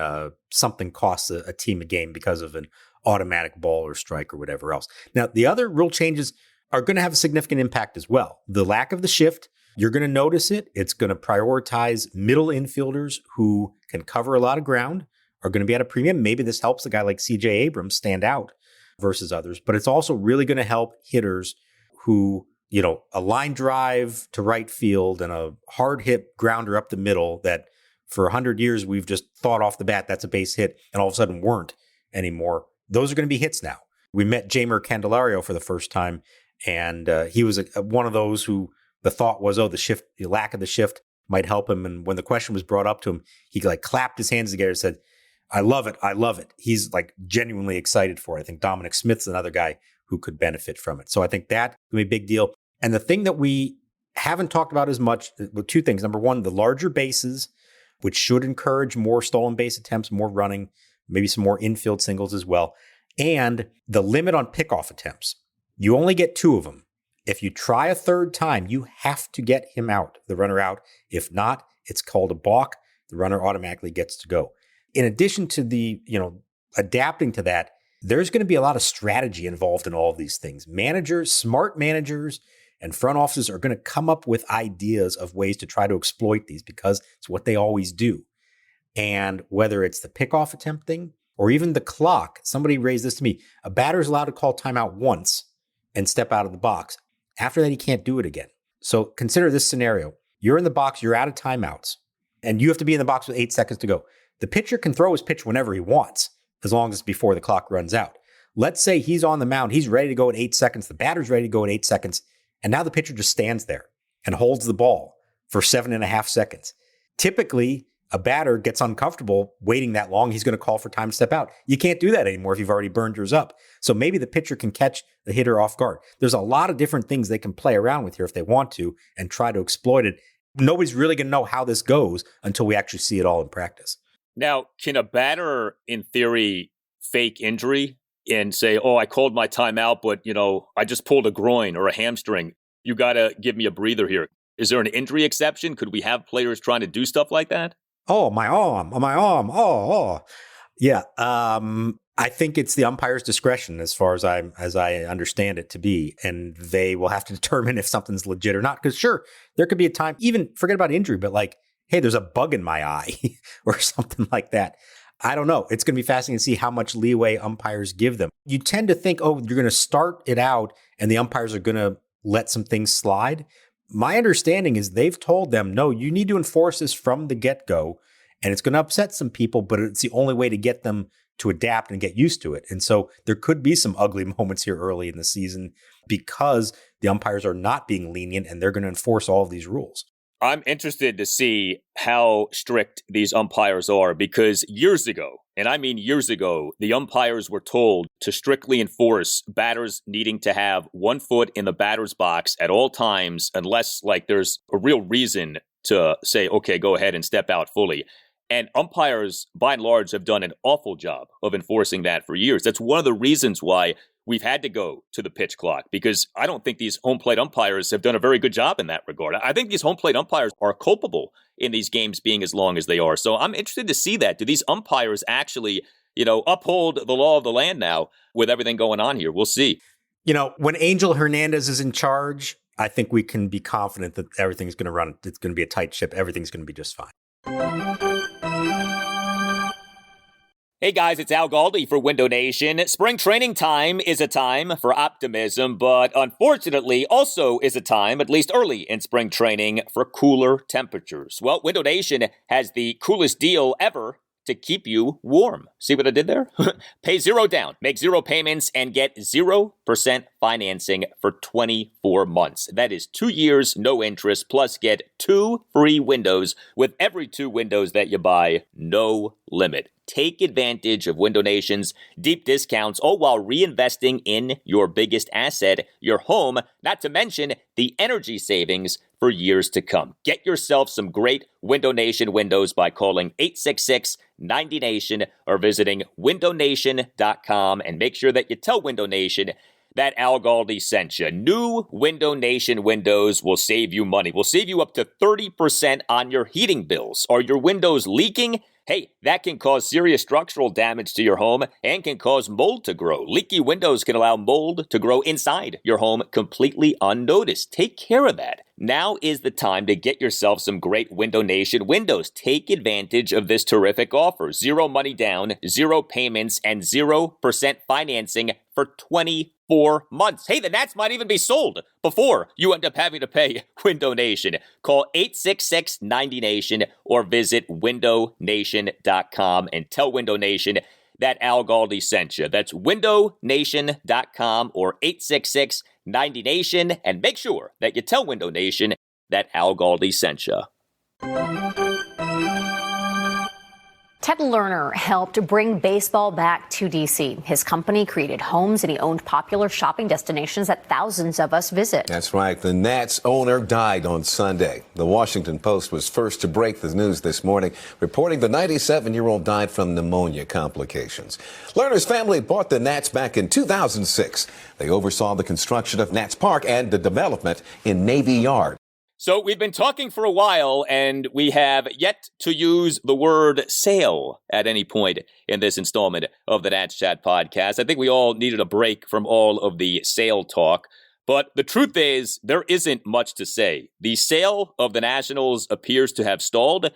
S3: something costs a team a game because of an automatic ball or strike or whatever else. Now, the other rule changes are going to have a significant impact as well. The lack of the shift, you're going to notice it. It's going to prioritize middle infielders who can cover a lot of ground, are going to be at a premium. Maybe this helps a guy like C.J. Abrams stand out versus others, but it's also really going to help hitters who a line drive to right field and a hard hit grounder up the middle that for 100 years we've just thought off the bat that's a base hit and all of a sudden weren't anymore. Those are going to be hits now. We met Jeimer Candelario for the first time, and he was one of those who the thought was, the lack of the shift might help him. And when the question was brought up to him, he clapped his hands together and said, I love it. I love it. He's genuinely excited for it. I think Dominic Smith's another guy who could benefit from it. So I think that would be a big deal. And the thing that we haven't talked about as much, two things. Number one, the larger bases, which should encourage more stolen base attempts, more running, maybe some more infield singles as well. And the limit on pickoff attempts. You only get 2 of them. If you try a third time, you have to get him out, the runner out. If not, it's called a balk. The runner automatically gets to go. In addition to the, adapting to that, there's going to be a lot of strategy involved in all of these things. Managers, smart managers, and front offices are going to come up with ideas of ways to try to exploit these because it's what they always do. And whether it's the pickoff attempt thing or even the clock, somebody raised this to me. A batter is allowed to call timeout once and step out of the box. After that, he can't do it again. So consider this scenario. You're in the box, you're out of timeouts, and you have to be in the box with 8 seconds to go. The pitcher can throw his pitch whenever he wants, as long as it's before the clock runs out. Let's say he's on the mound, he's ready to go at 8 seconds, the batter's ready to go at 8 seconds, and now the pitcher just stands there and holds the ball for 7.5 seconds. Typically, a batter gets uncomfortable waiting that long. He's going to call for time to step out. You can't do that anymore if you've already burned yours up. So maybe the pitcher can catch the hitter off guard. There's a lot of different things they can play around with here if they want to and try to exploit it. Nobody's really going to know how this goes until we actually see it all in practice.
S2: Now, can a batter, in theory, fake injury and say, I called my timeout, but, I just pulled a groin or a hamstring. You got to give me a breather here. Is there an injury exception? Could we have players trying to do stuff like that?
S3: Oh, my arm. Oh. Yeah. I think it's the umpire's discretion as far as I understand it to be. And they will have to determine if something's legit or not. Because sure, there could be a time, even forget about injury, but hey, there's a bug in my eye or something like that. I don't know. It's going to be fascinating to see how much leeway umpires give them. You tend to think, you're going to start it out and the umpires are going to let some things slide. My understanding is they've told them, no, you need to enforce this from the get-go, and it's going to upset some people, but it's the only way to get them to adapt and get used to it. And so there could be some ugly moments here early in the season because the umpires are not being lenient and they're going to enforce all of these rules.
S2: I'm interested to see how strict these umpires are because years ago, and I mean years ago, the umpires were told to strictly enforce batters needing to have 1 foot in the batter's box at all times unless there's a real reason to say, okay, go ahead and step out fully. And umpires, by and large, have done an awful job of enforcing that for years. That's one of the reasons why we've had to go to the pitch clock, because I don't think these home plate umpires have done a very good job in that regard. I think these home plate umpires are culpable in these games being as long as they are. So I'm interested to see that. Do these umpires actually, uphold the law of the land now with everything going on here? We'll see.
S3: When Angel Hernandez is in charge, I think we can be confident that everything's going to run. It's going to be a tight ship. Everything's going to be just fine.
S2: Hey guys, it's Al Galdi for Window Nation. Spring training time is a time for optimism, but unfortunately also is a time, at least early in spring training, for cooler temperatures. Well, Window Nation has the coolest deal ever to keep you warm. See what I did there? Pay zero down, make zero payments, and get 0% financing for 24 months. That is 2 years, no interest, plus get 2 free windows with every 2 windows that you buy, no limit. Take advantage of Window Nation's deep discounts, all while reinvesting in your biggest asset, your home, not to mention the energy savings for years to come. Get yourself some great Window Nation windows by calling 866-90NATION or visiting windownation.com, and make sure that you tell Window Nation that Al Galdi sent you. New Window Nation windows will save you money. Will save you up to 30% on your heating bills. Are your windows leaking? Hey, that can cause serious structural damage to your home and can cause mold to grow. Leaky windows can allow mold to grow inside your home completely unnoticed. Take care of that. Now is the time to get yourself some great Window Nation windows. Take advantage of this terrific offer. 0 money down, 0 payments, and 0% financing for 24 months. Hey, the Nats might even be sold before you end up having to pay Window Nation. Call 866-90-NATION or visit windownation.com and tell Window Nation that Al Galdi sent you. That's windownation.com or 866-90-NATION, and make sure that you tell Window Nation that Al Galdi sent you.
S9: Ted Lerner helped bring baseball back to D.C. His company created homes and he owned popular shopping destinations that thousands of us visit.
S10: That's right. The Nats owner died on Sunday. The Washington Post was first to break the news this morning, reporting the 97-year-old died from pneumonia complications. Lerner's family bought the Nats back in 2006. They oversaw the construction of Nats Park and the development in Navy Yard.
S2: So we've been talking for a while, and we have yet to use the word sale at any point in this installment of the Nats Chat podcast. I think we all needed a break from all of the sale talk. But the truth is, there isn't much to say. The sale of the Nationals appears to have stalled,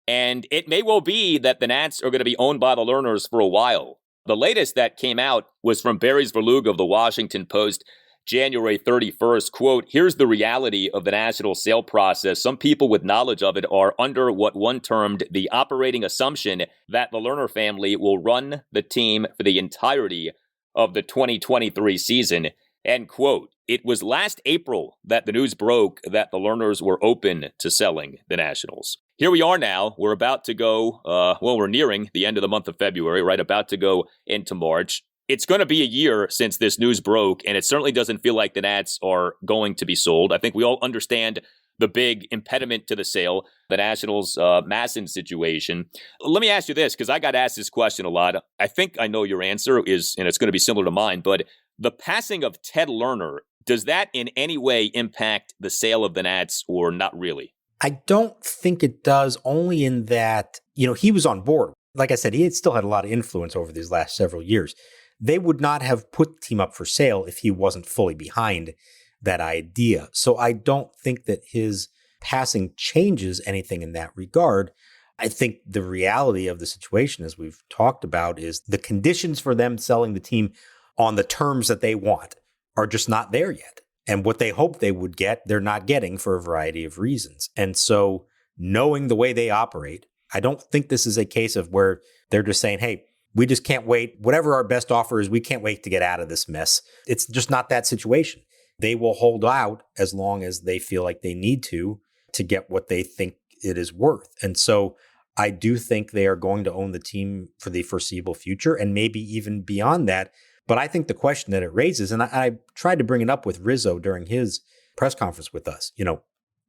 S2: and it may well be that the Nats are going to be owned by the Lerners for a while. The latest that came out was from Barry Zverlug of the Washington Post, January 31st, quote, "Here's the reality of the national sale process. Some people with knowledge of it are under what one termed the operating assumption that the Lerner family will run the team for the entirety of the 2023 season," end quote. It was last April that the news broke that the Lerners were open to selling the Nationals. Here we are now. We're about to go, we're nearing the end of the month of February, right? About to go into March. It's going to be a year since this news broke, and it certainly doesn't feel like the Nats are going to be sold. I think we all understand the big impediment to the sale, the Nationals' Masson situation. Let me ask you this, because I got asked this question a lot. I think I know your answer is, and it's going to be similar to mine, but the passing of Ted Lerner, does that in any way impact the sale of the Nats or not really?
S3: I don't think it does, only in that, he was on board. Like I said, he had still had a lot of influence over these last several years. They would not have put the team up for sale if he wasn't fully behind that idea. So I don't think that his passing changes anything in that regard. I think the reality of the situation, as we've talked about, is the conditions for them selling the team on the terms that they want are just not there yet. And what they hoped they would get, they're not getting for a variety of reasons. And so knowing the way they operate, I don't think this is a case of where they're just saying, hey, we just can't wait. Whatever our best offer is, we can't wait to get out of this mess. It's just not that situation. They will hold out as long as they feel like they need to get what they think it is worth. And so I do think they are going to own the team for the foreseeable future and maybe even beyond that. But I think the question that it raises, and I tried to bring it up with Rizzo during his press conference with us,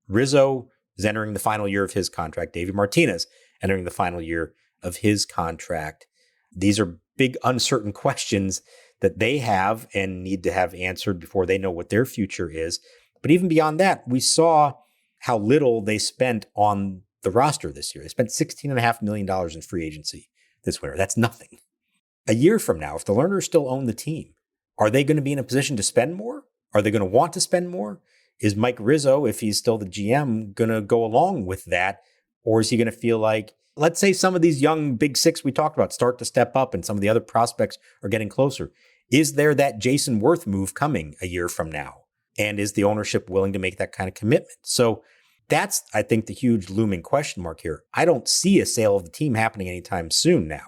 S3: Rizzo is entering the final year of his contract. David Martinez entering the final year of his contract. These are big, uncertain questions that they have and need to have answered before they know what their future is. But even beyond that, we saw how little they spent on the roster this year. They spent $16.5 million in free agency this winter. That's nothing. A year from now, if the Lerners still own the team, are they going to be in a position to spend more? Are they going to want to spend more? Is Mike Rizzo, if he's still the GM, going to go along with that? Or is he going to feel like, let's say some of these young big six we talked about start to step up and some of the other prospects are getting closer. Is there that Jason Worth move coming a year from now? And is the ownership willing to make that kind of commitment? So that's, I think, the huge looming question mark here. I don't see a sale of the team happening anytime soon now.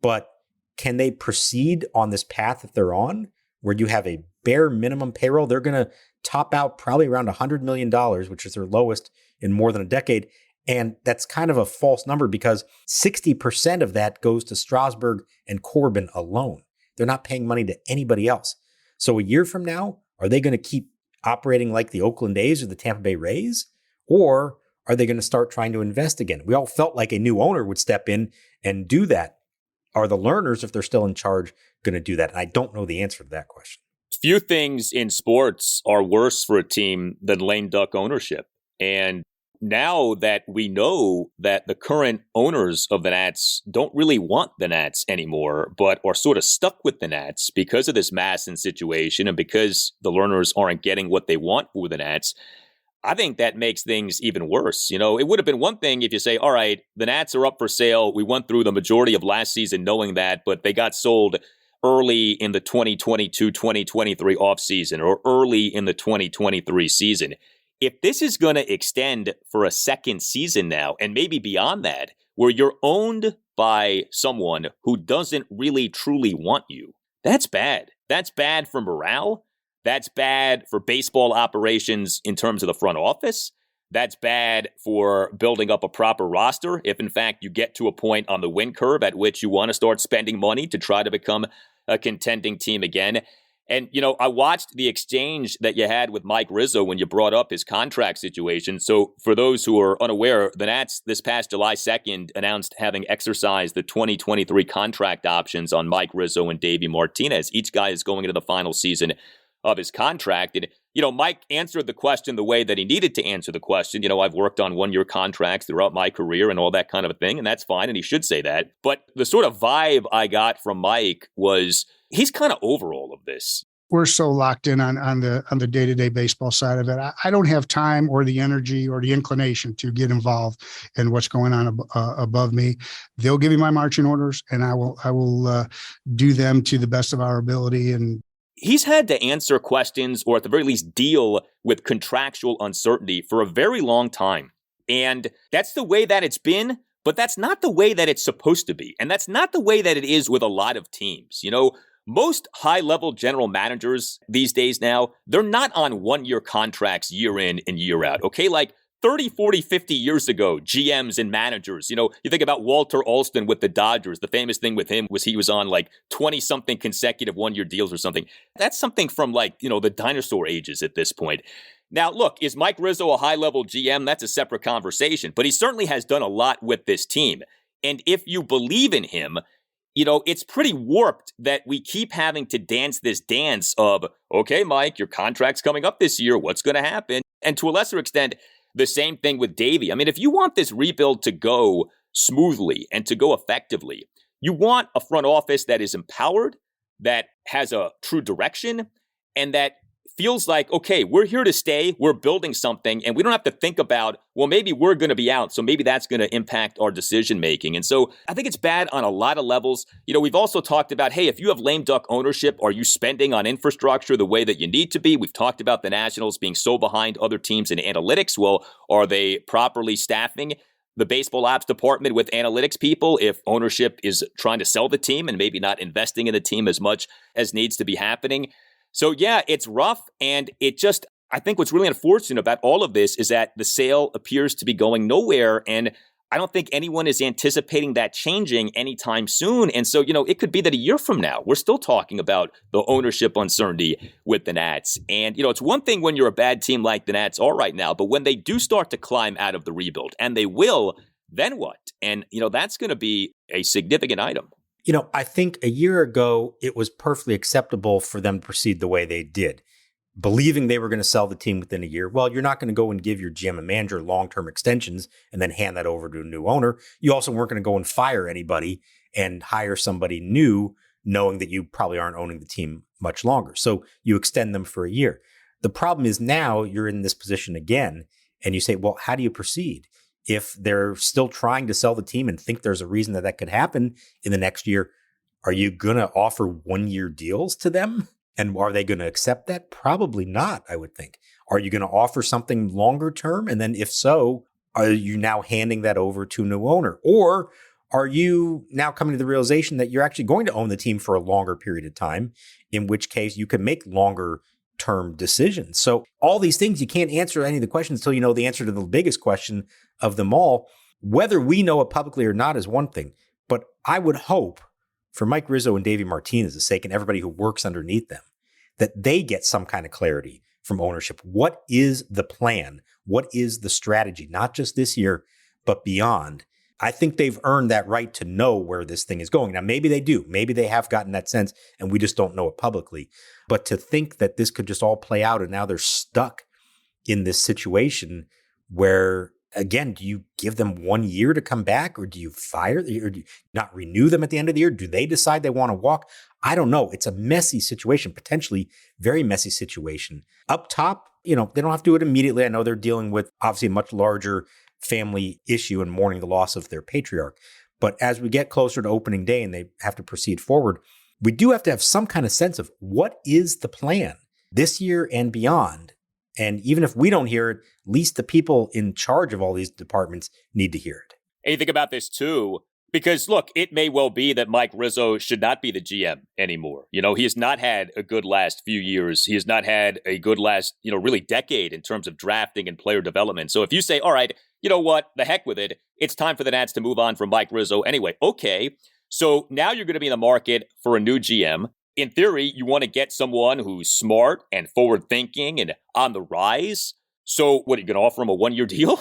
S3: But can they proceed on this path that they're on, where you have a bare minimum payroll? They're going to top out probably around $100 million, which is their lowest in more than a decade. And that's kind of a false number because 60% of that goes to Strasburg and Corbin alone. They're not paying money to anybody else. So a year from now, are they going to keep operating like the Oakland A's or the Tampa Bay Rays? Or are they going to start trying to invest again? We all felt like a new owner would step in and do that. Are the Lerners, if they're still in charge, going to do that? And I don't know the answer to that question.
S2: Few things in sports are worse for a team than lame duck ownership. And now that we know that the current owners of the Nats don't really want the Nats anymore, but are sort of stuck with the Nats because of this Masson situation and because the Lerners aren't getting what they want for the Nats, I think that makes things even worse. You know, it would have been one thing if you say, all right, the Nats are up for sale. We went through the majority of last season knowing that, but they got sold early in the 2022-2023 offseason or early in the 2023 season. If this is going to extend for a second season now, and maybe beyond that, where you're owned by someone who doesn't really truly want you, that's bad. That's bad for morale. That's bad for baseball operations in terms of the front office. That's bad for building up a proper roster if, in fact, you get to a point on the win curve at which you want to start spending money to try to become a contending team again. And, you know, I watched the exchange that you had with Mike Rizzo when you brought up his contract situation. So for those who are unaware, the Nats this past July 2nd announced having exercised the 2023 contract options on Mike Rizzo and Davey Martinez. Each guy is going into the final season of his contract. And, you know, Mike answered the question the way that he needed to answer the question. You know, I've worked on one-year contracts throughout my career and all that kind of a thing, and that's fine, and he should say that. But the sort of vibe I got from Mike was he's kind of over all of this.
S5: We're so locked in on the day-to-day baseball side of it. I don't have time or the energy or the inclination to get involved in what's going on above me. They'll give me my marching orders, and I will do them to the best of our ability. And
S2: he's had to answer questions or at the very least deal with contractual uncertainty for a very long time. And that's the way that it's been, but that's not the way that it's supposed to be. And that's not the way that it is with a lot of teams. You know, most high-level general managers these days now, they're not on one-year contracts year in and year out, okay? Like 30, 40, 50 years ago, GMs and managers, you know, you think about Walter Alston with the Dodgers. The famous thing with him was he was on like 20-something consecutive one-year deals or something. That's something from like, you know, the dinosaur ages at this point. Now, look, is Mike Rizzo a high-level GM? That's a separate conversation, but he certainly has done a lot with this team. And if you believe in him, you know, it's pretty warped that we keep having to dance this dance of, okay, Mike, your contract's coming up this year. What's going to happen? And to a lesser extent, the same thing with Davey. I mean, if you want this rebuild to go smoothly and to go effectively, you want a front office that is empowered, that has a true direction, and that feels like, okay, we're here to stay, we're building something, and we don't have to think about, well, maybe we're going to be out, so maybe that's going to impact our decision making. And so I think it's bad on a lot of levels. You know, we've also talked about, hey, if you have lame duck ownership, are you spending on infrastructure the way that you need to be? We've talked about the Nationals being so behind other teams in analytics. Well, are they properly staffing the baseball ops department with analytics people if ownership is trying to sell the team and maybe not investing in the team as much as needs to be happening? So yeah, it's rough, and it just, I think what's really unfortunate about all of this is that the sale appears to be going nowhere, and I don't think anyone is anticipating that changing anytime soon. And so, you know, it could be that a year from now, we're still talking about the ownership uncertainty with the Nats. And, you know, it's one thing when you're a bad team like the Nats are right now, but when they do start to climb out of the rebuild, and they will, then what? And, you know, that's going to be a significant item.
S3: You know, I think a year ago, it was perfectly acceptable for them to proceed the way they did, believing they were going to sell the team within a year. Well, you're not going to go and give your GM and manager long-term extensions and then hand that over to a new owner. You also weren't going to go and fire anybody and hire somebody new, knowing that you probably aren't owning the team much longer. So you extend them for a year. The problem is now you're in this position again, and you say, well, how do you proceed? If they're still trying to sell the team and think there's a reason that that could happen in the next year, are you going to offer one-year deals to them? And are they going to accept that? Probably not, I would think. Are you going to offer something longer term? And then if so, are you now handing that over to a new owner? Or are you now coming to the realization that you're actually going to own the team for a longer period of time, in which case you can make longer term decisions? So all these things, you can't answer any of the questions until you know the answer to the biggest question of them all. Whether we know it publicly or not is one thing, but I would hope for Mike Rizzo and Davey Martinez's sake and everybody who works underneath them, that they get some kind of clarity from ownership. What is the plan? What is the strategy? Not just this year, but beyond. I think they've earned that right to know where this thing is going. Now, maybe they do. Maybe they have gotten that sense and we just don't know it publicly. But to think that this could just all play out and now they're stuck in this situation where again, do you give them 1 year to come back, or do you fire, or do you not renew them at the end of the year? Do they decide they want to walk? I don't know. It's a messy situation, potentially very messy situation. Up top, they don't have to do it immediately. I know they're dealing with obviously a much larger family issue and mourning the loss of their patriarch. But as we get closer to opening day and they have to proceed forward, we do have to have some kind of sense of what is the plan this year and beyond. And even if we don't hear it, at least the people in charge of all these departments need to hear it.
S2: And you think about this too, because look, it may well be that Mike Rizzo should not be the GM anymore. He has not had a good last few years. He has not had a good last, really decade in terms of drafting and player development. So if you say, all right, you know what, the heck with it, it's time for the Nats to move on from Mike Rizzo anyway. Okay, so now you're going to be in the market for a new GM. In theory, you want to get someone who's smart and forward-thinking and on the rise. So what, are you going to offer him a 1-year deal?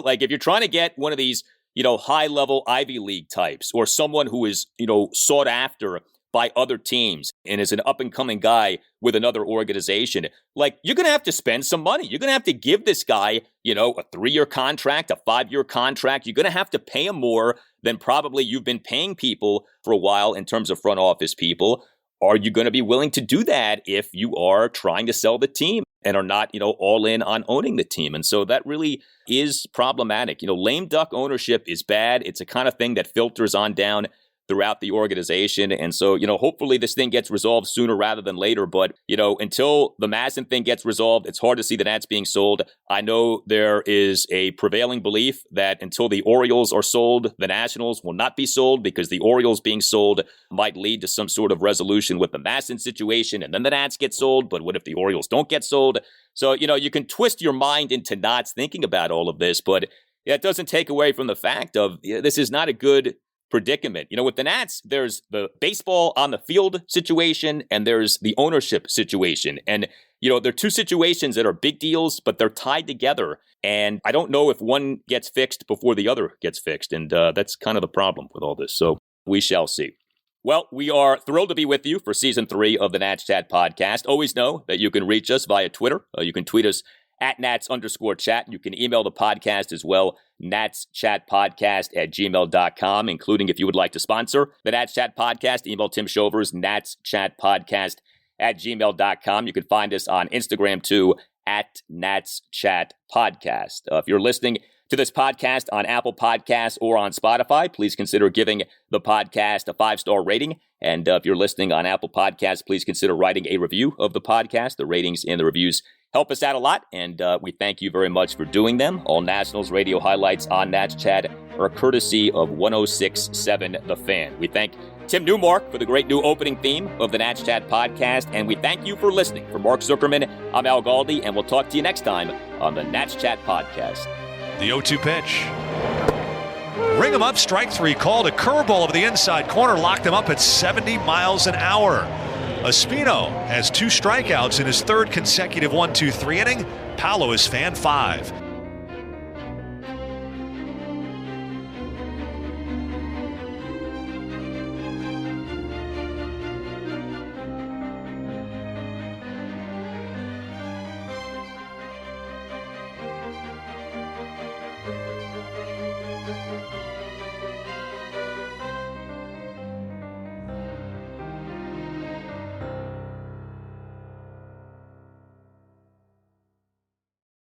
S2: Like if you're trying to get one of these, high-level Ivy League types or someone who is, sought after by other teams and is an up-and-coming guy with another organization, like you're going to have to spend some money. You're going to have to give this guy, a 3-year contract, a 5-year contract. You're going to have to pay him more than probably you've been paying people for a while in terms of front office people. Are you going to be willing to do that if you are trying to sell the team and are not, all in on owning the team? And so that really is problematic. Lame duck ownership is bad. It's a kind of thing that filters on down throughout the organization. And so, hopefully this thing gets resolved sooner rather than later. But, until the Masson thing gets resolved, it's hard to see the Nats being sold. I know there is a prevailing belief that until the Orioles are sold, the Nationals will not be sold because the Orioles being sold might lead to some sort of resolution with the Masson situation. And then the Nats get sold. But what if the Orioles don't get sold? So, you can twist your mind into knots thinking about all of this. But it doesn't take away from the fact of this is not a good predicament. With the Nats, there's the baseball on the field situation and there's the ownership situation. And, they're two situations that are big deals, but they're tied together. And I don't know if one gets fixed before the other gets fixed. And that's kind of the problem with all this. So we shall see. Well, we are thrilled to be with you for Season 3 of the Nats Chat podcast. Always know that you can reach us via Twitter. You can tweet us at Nats_chat. You can email the podcast as well, natschatpodcast@gmail.com, including if you would like to sponsor the Nats Chat podcast, email Tim Shovers, natschatpodcast@gmail.com. You can find us on Instagram too, at natschatpodcast. If you're listening to this podcast on Apple Podcasts or on Spotify, please consider giving the podcast a 5-star rating. And if you're listening on Apple Podcasts, please consider writing a review of the podcast. The ratings and the reviews help us out a lot, and we thank you very much for doing them. All Nationals radio highlights on Nats Chat are courtesy of 106.7 The Fan. We thank Tim Newmark for the great new opening theme of the Nats Chat podcast, and we thank you for listening. For Mark Zuckerman, I'm Al Galdi, and we'll talk to you next time on the Nats Chat podcast.
S8: The 0-2 pitch. Ring him up, strike 3 called. A curveball over the inside corner, locked him up at 70 miles an hour. Espino has 2 strikeouts in his 3rd consecutive 1-2-3 inning. Paolo is fan 5.